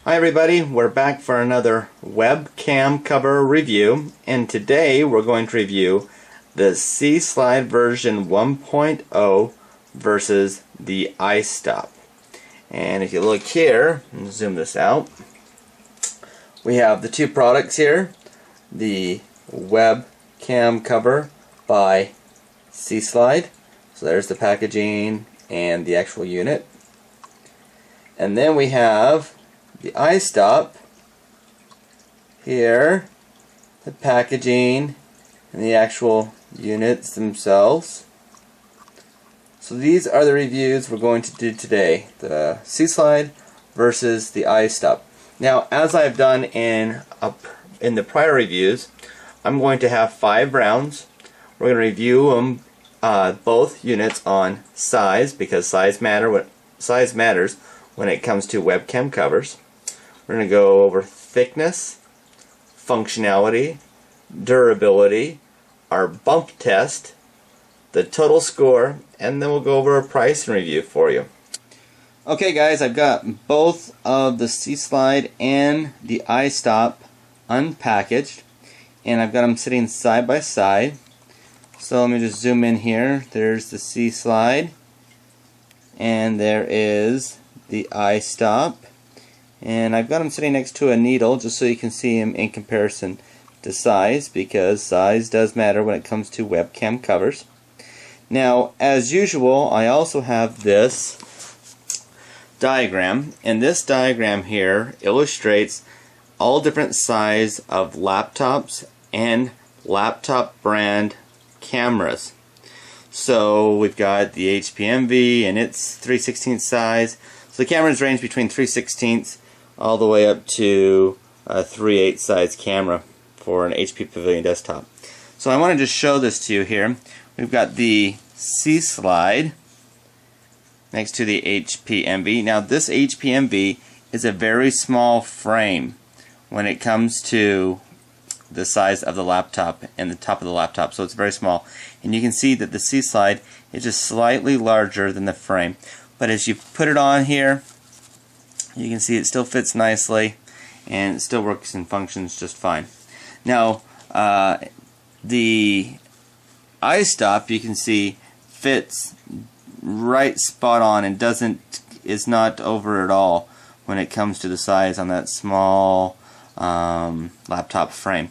Hi everybody, we're back for another webcam cover review, and today we're going to review the C-Slide version 1.0 versus the i-stoop. And if you look here, and zoom this out, we have the two products here, the webcam cover by C-Slide. So there's the packaging and the actual unit. And then we have the i-stoop here, the packaging and the actual units themselves. So these are the reviews we're going to do today, the C-Slide versus the i-stoop. Now, as I've done in the prior reviews, I'm going to have 5 rounds. We're going to review them, both units on size, because size matters when it comes to webcam covers. We're going to go over thickness, functionality, durability, our bump test, the total score, and then we'll go over a price and review for you. Okay guys, I've got both of the C-Slide and the i-stoop unpackaged, and I've got them sitting side by side. So let me just zoom in here. There's the C-Slide, and there is the i-stoop. And I've got them sitting next to a needle just so you can see them in comparison to size, because size does matter when it comes to webcam covers. Now, as usual, I also have this diagram, and this diagram here illustrates all different size of laptops and laptop brand cameras. So we've got the HP Envy and its 3/16 size. So the cameras range between 3/16 all the way up to a 3/8 size camera for an HP Pavilion desktop. So I want to just show this to you here. We've got the C-Slide next to the HP Envy. Now this HP Envy is a very small frame when it comes to the size of the laptop and the top of the laptop, so it's very small. And you can see that the C-Slide is just slightly larger than the frame. But as you put it on here, you can see it still fits nicely and it still works and functions just fine. Now, the i-stoop, you can see, fits right spot on and is not over at all when it comes to the size on that small laptop frame.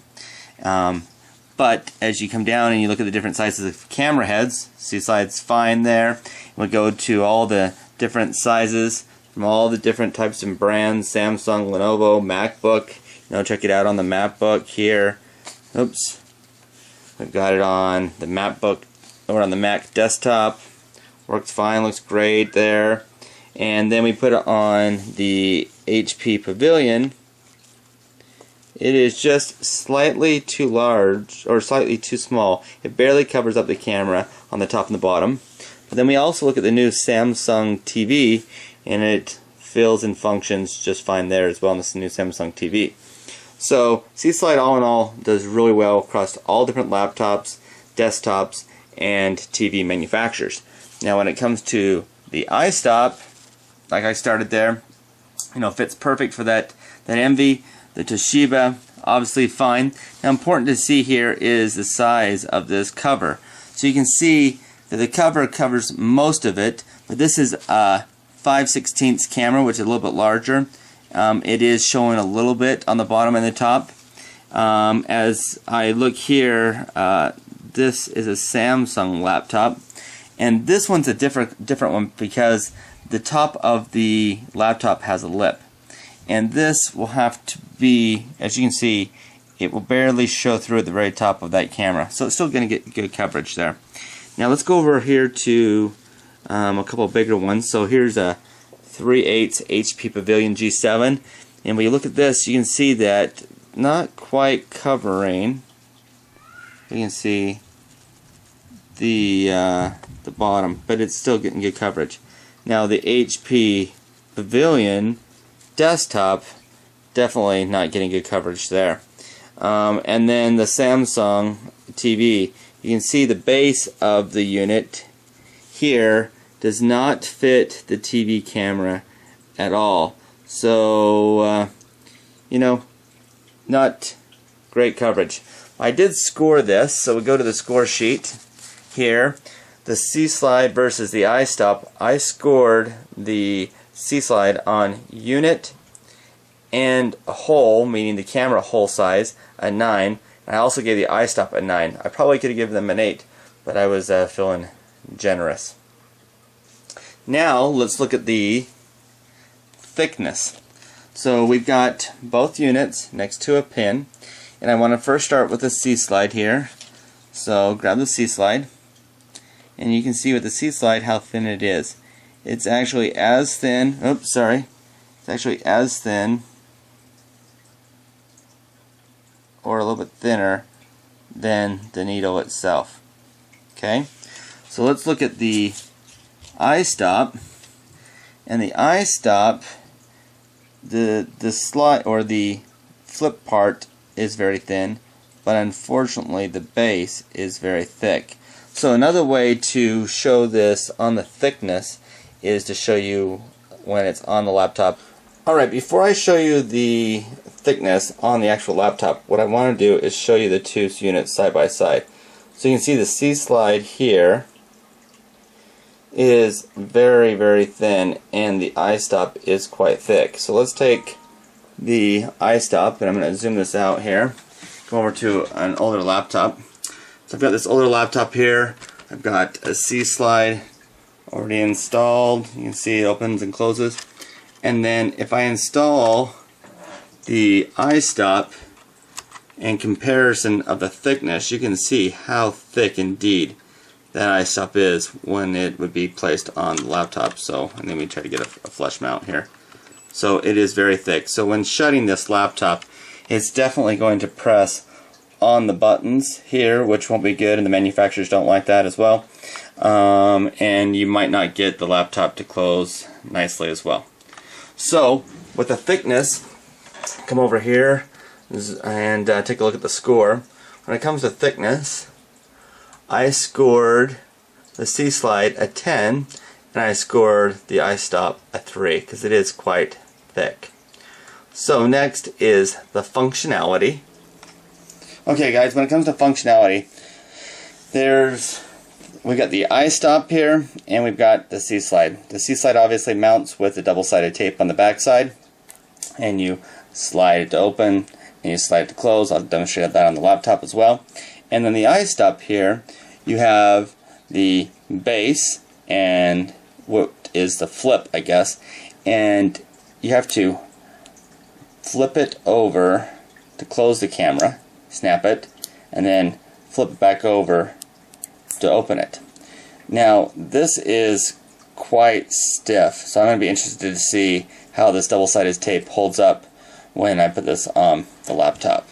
But as you come down and you look at the different sizes of camera heads, C-Slide's fine there. We'll go to all the different sizes from all the different types of brands: Samsung, Lenovo, MacBook. Check it out on the MacBook here. Oops. We've got it on the MacBook or on the Mac desktop. Works fine, looks great there. And then we put it on the HP Pavilion. It is just slightly too large or slightly too small. It barely covers up the camera on the top and the bottom. But then we also look at the new Samsung TV, and it fills and functions just fine there as well on this new Samsung TV. So C-Slide all in all does really well across all different laptops, desktops, and TV manufacturers. Now when it comes to the i-stoop, like I started there, fits perfect for that Envy. The Toshiba, obviously fine. Now important to see here is the size of this cover. So you can see that the cover covers most of it, but this is a 5/16 camera, which is a little bit larger. It is showing a little bit on the bottom and the top. As I look here, this is a Samsung laptop, and this one's a different one because the top of the laptop has a lip. And this will have to be, as you can see, it will barely show through at the very top of that camera. So it's still going to get good coverage there. Now let's go over here to a couple of bigger ones. So here's a 3/8 HP Pavilion G7. And when you look at this, you can see that not quite covering. You can see the bottom, but it's still getting good coverage. Now the HP Pavilion desktop, definitely not getting good coverage there. And then the Samsung TV, you can see the base of the unit here does not fit the TV camera at all. So you know, not great coverage. I did score this, so we go to the score sheet here. The C-slide versus the i-stop. I scored the C-slide on unit and a hole, meaning the camera hole size, a 9. I also gave the i-stop a 9. I probably could have given them an 8, but I was feeling generous. Now let's look at the thickness. So we've got both units next to a pin, and I want to first start with the C-slide here. So grab the C-slide, and you can see with the C-slide how thin it is. It's actually as thin, it's actually as thin or a little bit thinner than the needle itself. Okay, so let's look at the i-stop. And the i-stop, the slide or the flip part is very thin, but unfortunately the base is very thick. So another way to show this on the thickness is to show you when it's on the laptop. Alright, before I show you the thickness on the actual laptop, what I want to do is show you the two units side by side. So you can see the C-slide here is very, very thin, and the i-stop is quite thick. So let's take the i-stop, and I'm going to zoom this out here. Go over to an older laptop. So I've got this older laptop here. I've got a C-slide already installed. You can see it opens and closes. And then if I install the i-stop in comparison of the thickness, you can see how thick indeed that i-stop is when it would be placed on the laptop. So, and then we try to get a flush mount here. So it is very thick. So when shutting this laptop, it's definitely going to press on the buttons here, which won't be good, and the manufacturers don't like that as well. And you might not get the laptop to close nicely as well. So with the thickness, come over here and take a look at the score. When it comes to thickness, I scored the C-slide a 10, and I scored the i-stop a 3 because it is quite thick. So next is the functionality. Okay guys, when it comes to functionality, we got the i-stop here, and we've got the C-slide. The C-slide obviously mounts with the double-sided tape on the back side, and you slide it to open and you slide it to close. I'll demonstrate that on the laptop as well. And then the i-stop here, you have the base and what is the flip, I guess, and you have to flip it over to close the camera, snap it, and then flip it back over to open it. Now this is quite stiff, so I'm going to be interested to see how this double-sided tape holds up when I put this on the laptop.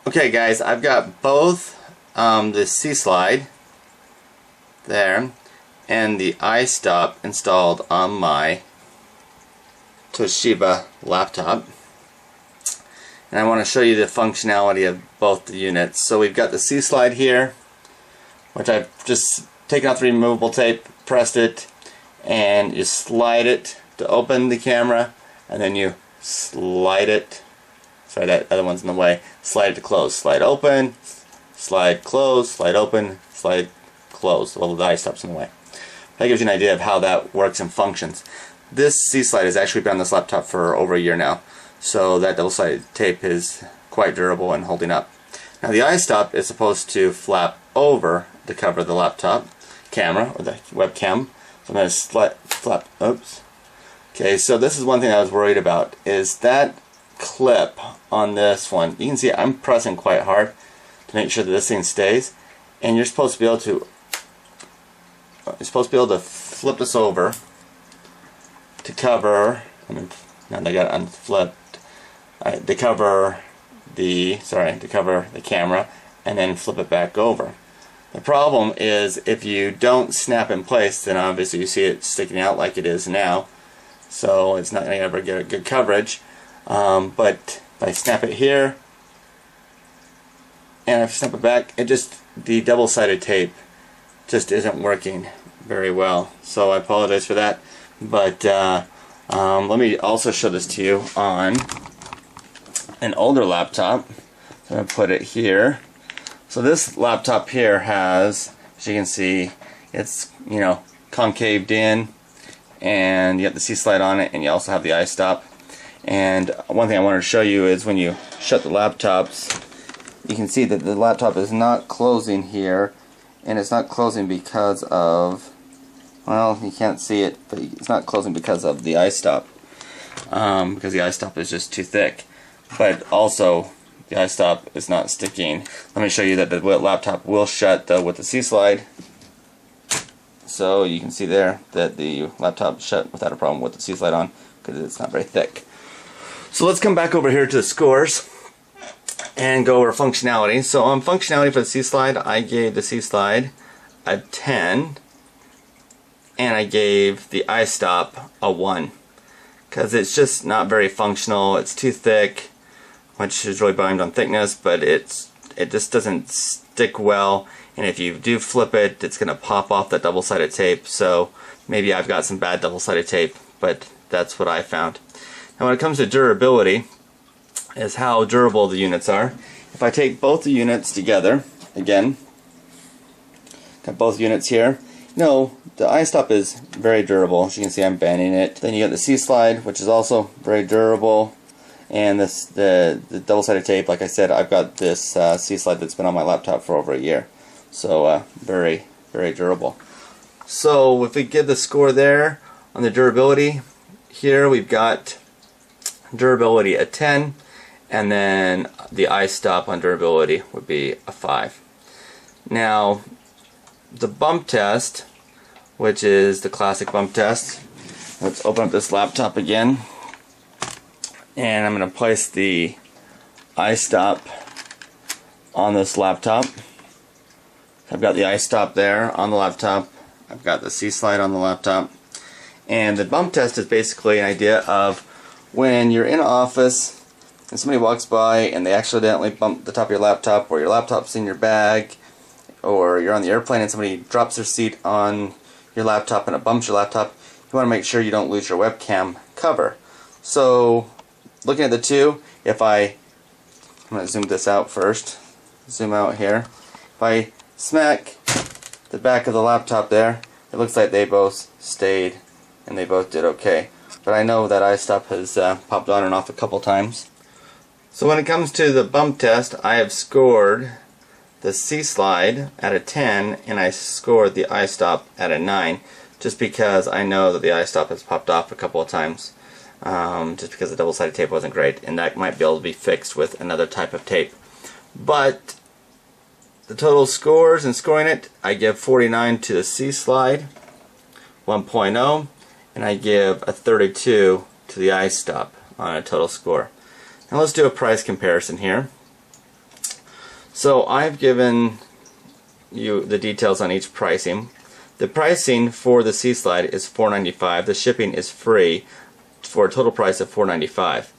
Okay guys, I've got both the C-slide there and the i-stop installed on my Toshiba laptop, and I want to show you the functionality of both the units. So we've got the C-slide here, which I've just taken out the removable tape, pressed it, and you slide it to open the camera, and then you slide it, sorry that other one's in the way, slide it to close, slide open, slide close, slide open, slide close. Well, the i-stop's in the way. That gives you an idea of how that works and functions. This C-slide has actually been on this laptop for over a year now, so that double-sided tape is quite durable and holding up. Now the i-stop is supposed to flap over to cover the laptop camera or the webcam. So I'm going to flap, oops. Okay, so this is one thing I was worried about, is that clip on this one. You can see I'm pressing quite hard to make sure that this thing stays, and you're supposed to be able to flip this over to cover, now that I got it unflipped, to cover the camera, and then flip it back over. The problem is if you don't snap in place, then obviously you see it sticking out like it is now, so it's not going to ever get a good coverage. But if I snap it here and if I snap it back, the double-sided tape just isn't working very well. So I apologize for that, but Let me also show this to you on an older laptop. So I'm going to put it here. So this laptop here has, as you can see, it's, you know, concaved in, and you have the C-slide on it, and you also have the i-stoop. And one thing I wanted to show you is when you shut the laptops, you can see that the laptop is not closing here, and it's not closing because of, well, you can't see it, but it's not closing because of the i-stoop, because the i-stoop is just too thick. But also, the i-stoop is not sticking. Let me show you that the laptop will shut though with the C-slide. So you can see there that the laptop shut without a problem with the C-slide on because it's not very thick. So let's come back over here to the scores and go over functionality. So on functionality for the C-slide, I gave the C-slide a 10, and I gave the i-stoop a 1 because it's just not very functional. It's too thick, which is really blamed on thickness, but it just doesn't stick well, and if you do flip it, it's going to pop off that double-sided tape. So maybe I've got some bad double-sided tape, but that's what I found. Now when it comes to durability, is how durable the units are. If I take both the units together, again, got both units here, no, the i-stoop is very durable. As you can see, I'm bending it. Then you got the C-slide, which is also very durable. And this the double-sided tape, like I said, I've got this C-slide that's been on my laptop for over a year. So very, very durable. So if we give the score there on the durability, here we've got durability a 10, and then the i-stoop on durability would be a 5. Now the bump test, which is the classic bump test, let's open up this laptop again, and I'm going to place the i-stoop on this laptop. I've got the i-stoop there on the laptop, I've got the C-slide on the laptop, and the bump test is basically an idea of when you're in an office and somebody walks by and they accidentally bump the top of your laptop, or your laptop's in your bag, or you're on the airplane and somebody drops their seat on your laptop and it bumps your laptop, you want to make sure you don't lose your webcam cover. So looking at the two, I'm going to zoom this out first, zoom out here. If I smack the back of the laptop there, it looks like they both stayed and they both did okay. But I know that i-stoop has popped on and off a couple times. So when it comes to the bump test, I have scored the C-slide at a 10, and I scored the i-stoop at a 9, just because I know that the i-stoop has popped off a couple of times, just because the double-sided tape wasn't great, and that might be able to be fixed with another type of tape. But the total scores and scoring it, I give 49 to the C-slide 1.0, and I give a 32 to the i-stoop on a total score. Now let's do a price comparison here. So I've given you the details on each pricing. The pricing for the C-slide is $4.95. The shipping is free for a total price of $4.95.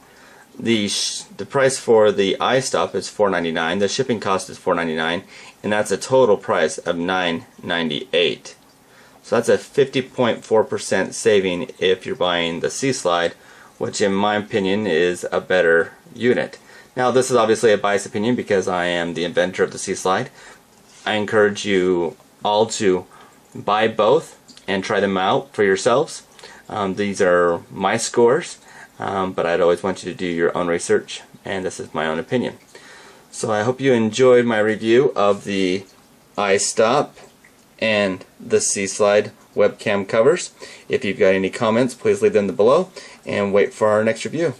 The price for the i-stoop is $4.99. The shipping cost is $4.99, and that's a total price of $9.98. So that's a 50.4% saving if you're buying the C-slide, which in my opinion is a better unit. Now this is obviously a biased opinion because I am the inventor of the C-slide. I encourage you all to buy both and try them out for yourselves. These are my scores, but I'd always want you to do your own research, and this is my own opinion. So I hope you enjoyed my review of the i-stoop and the C-slide webcam covers. If you've got any comments, please leave them below and wait for our next review.